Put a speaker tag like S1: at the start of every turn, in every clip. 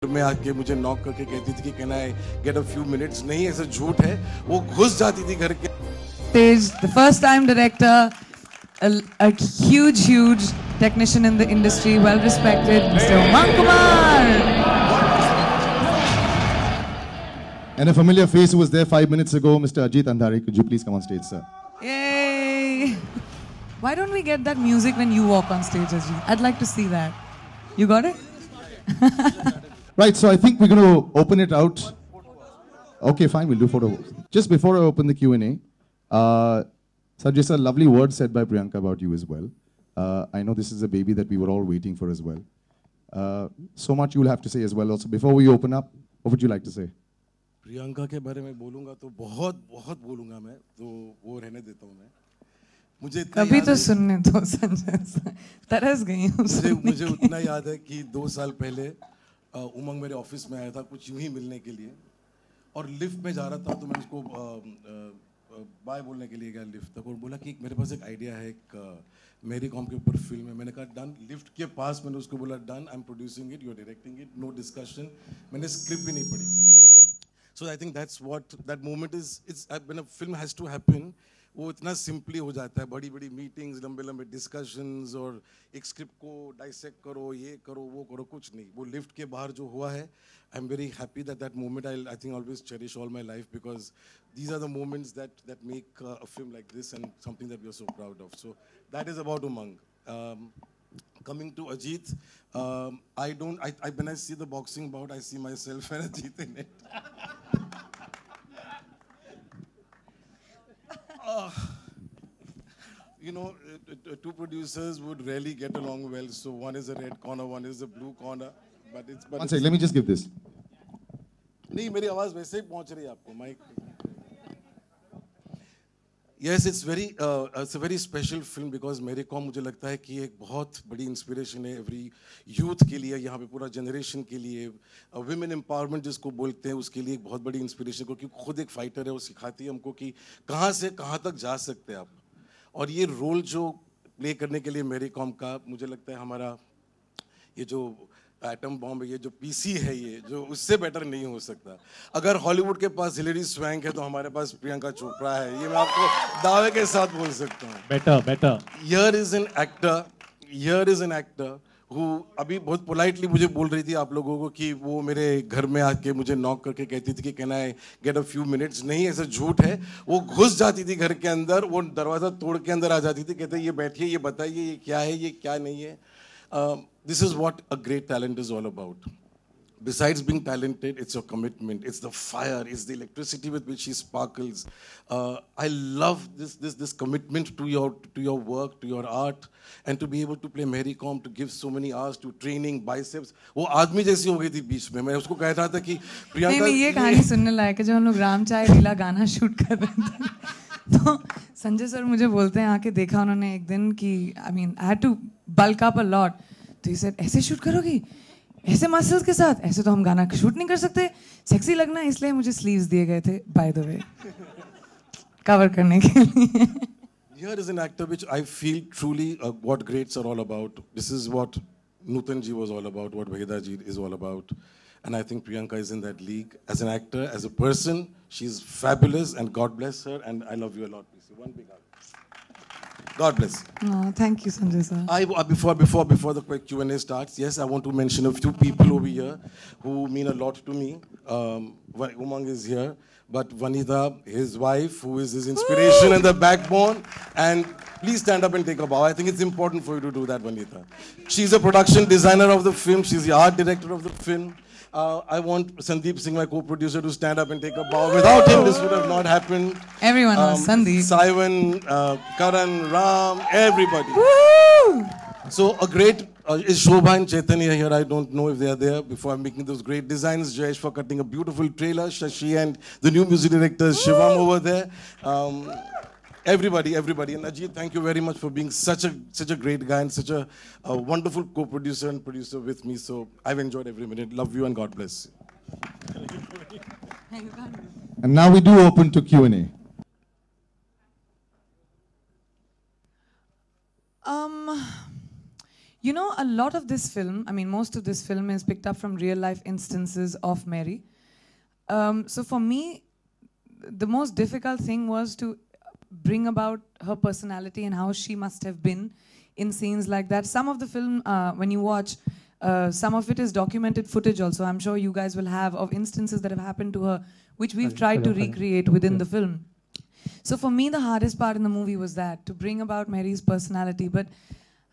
S1: में आके मुझे नॉक करके कहती थी कि can I get a few minutes. नहीं, ऐसा झूठ है. वो घुस जाती थी घर के.
S2: The first time director, a huge technician in the industry, well respected, Mr. Umang Kumar.
S3: And a familiar face who was there 5 minutes ago, Mr. Ajit Andhari. Could you please come on stage, sir?
S2: Yay! Why don't we get that music when you walk on stage, Ajit? I'd like to see that. You got it?
S3: Right, so I think we're going to open it out. Okay, fine, we'll do photo. Just before I open the Q&A, sir, just a lovely word said by Priyanka about you as well. I know this is a baby that we were all waiting for as well. So much you'll have to say as well also. Before we open up, what would you like to say?
S1: Priyanka के बारे में बोलूंगा तो बहुत बोलूंगा मैं, तो वो रहने देता हूँ मैं. मुझे
S2: कभी तो सुनने दो संजय, तरस गई हूँ.
S1: मुझे उतना याद है कि 2 साल पहले उमंग मेरे ऑफिस में आया था कुछ यूं ही मिलने के लिए, और लिफ्ट में जा रहा था तो मैं उसको बाय बोलने के लिए गया लिफ्ट तक, और बोला कि मेरे पास एक आइडिया है, एक मेरी कॉम के ऊपर फिल्म है. मैंने कहा डन. लिफ्ट के पास मैंने उसको बोला done, I am producing it, you are directing it, no discussion. मैंने स्क्रिप्ट भी नहीं पढ़ी थी. So I think that's what that moment is. It's when a film has to happen, वो इतना सिंपली हो जाता है. बड़ी बड़ी मीटिंग्स, लंबे लंबे डिस्कशंस, और एक स्क्रिप्ट को डाइसेक्ट करो, ये करो, वो करो, कुछ नहीं. वो लिफ्ट के बाहर जो हुआ है, I am very happy that moment I think always cherish all my life, because these are the moments that make a film like this and something that we are so proud of. So that is about Umang. Coming to Ajit, when I see the boxing bout, I see myself and Ajit in it. You know, two producers would rarely get along well. So one is a red corner, one is a blue corner. But
S3: One second, let me just give this.
S1: नहीं, मेरी आवाज वैसे ही पहुंच रही है आपको, mic. Yes, it's a very special film because मेरे को मुझे लगता है कि एक बहुत बड़ी इंस्पिरेशन है एवरी यूथ के लिए, यहाँ पे पूरा जनरेशन के लिए. विमेन एम्पावरमेंट जिसको बोलते हैं, उसके लिए एक बहुत बड़ी इंस्पिरेशन, क्योंकि खुद एक फाइटर है. वो सिखाती है हमको कि कहाँ से कहाँ तक जा सकते हैं आप. और ये रोल जो प्ले करने के लिए मेरी कॉम का, मुझे लगता है हमारा ये जो एटम बॉम्ब है, ये जो पीसी है, ये जो उससे बेटर नहीं हो सकता. अगर हॉलीवुड के पास हिलेरी स्वैंक है तो हमारे पास प्रियंका चोपड़ा है. ये मैं आपको दावे के साथ बोल सकता हूँ.
S4: Better.
S1: Here is an actor who अभी बहुत पोलाइटली मुझे बोल रही थी आप लोगों को कि वो मेरे घर में आके मुझे नॉक करके कहती थी कि can I get a few minutes. नहीं, ऐसा झूठ है. वो घुस जाती थी घर के अंदर, वो दरवाज़ा तोड़ के अंदर आ जाती थी, कहते ये बैठिए, ये बताइए, ये क्या है, ये क्या नहीं है. This is what a great talent is all about. Besides being talented, it's your commitment, it's the fire, it's the electricity with which she sparkles. I love this commitment to your work, to your art, and to be able to play Mary Kom, to give so many hours to training, biceps. वो आदमी जैसी हो गई थी बीच में. मैं उसको कह रहा था कि प्रियंका,
S2: नहीं, ये कहानी सुनने लायक है. जब हम लोग राम चाय लीला गाना शूट कर रहे थे तो संजय सर मुझे बोलते हैं, आके देखा उन्होंने एक दिन कि I had to bulk up a lot. तो he said, ऐसे शूट करोगी, ऐसे मसल्स के साथ, ऐसे तो हम गाना शूट नहीं कर सकते, सेक्सी लगना है. इसलिए मुझे स्लीव्स दिए गए थे, बाय द वे, कवर करने के लिए.
S1: Here is an actor which I feel truly what greats are all about. This is what Nutan ji was all about, what Vahida ji is all about. And I think Priyanka is in that league. As an actor, as a person, she's fabulous, and God bless her, and I love you a lot. One big hug. God bless.
S2: Oh, thank you, Sanjay sir.
S1: Before the quick Q&A starts, yes, I want to mention a few people over here who mean a lot to me. Umang is here, but Vanitha, his wife, who is his inspiration and the backbone, and please stand up and take a bow. I think it's important for you to do that, Vanitha. She's a production designer of the film. She's the art director of the film. I want Sandeep Singh, my co-producer, to stand up and take a bow. Without him, this would have not happened.
S2: Everyone knows Sandeep.
S1: Simon, Karan, Ram, everybody.
S2: Woo!
S1: So a great, is Shobha and Chaitanya here? I don't know if they are there before I'm making those great designs. Jayesh for cutting a beautiful trailer. Shashi and the new music director, Shivam over there. Everybody. And Ajit, thank you very much for being such a great guy and such a wonderful co-producer and producer with me. So I've enjoyed every minute. Love you and God bless you.
S3: And now we do open to Q&A.
S2: You know, a lot of this film, I mean, most of this film is picked up from real life instances of Mary. So for me, the most difficult thing was to bring about her personality and how she must have been in scenes like that. Some of the film, when you watch, some of it is documented footage also. I'm sure you guys will have of instances that have happened to her, which we've tried to recreate within the film. So for me, the hardest part in the movie was that, to bring about Mary's personality. But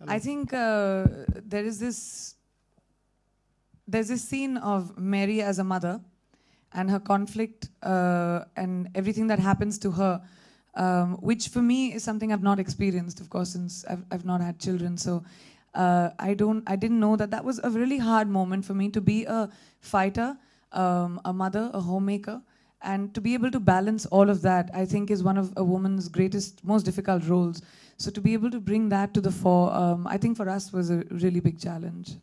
S2: I think there's this scene of Mary as a mother and her conflict and everything that happens to her, which for me is something I've not experienced, of course, since I've not had children. So I didn't know that was a really hard moment for me, to be a fighter, a mother, a homemaker, and to be able to balance all of that, I think, is one of a woman's greatest, most difficult roles. So to be able to bring that to the fore, I think for us was a really big challenge.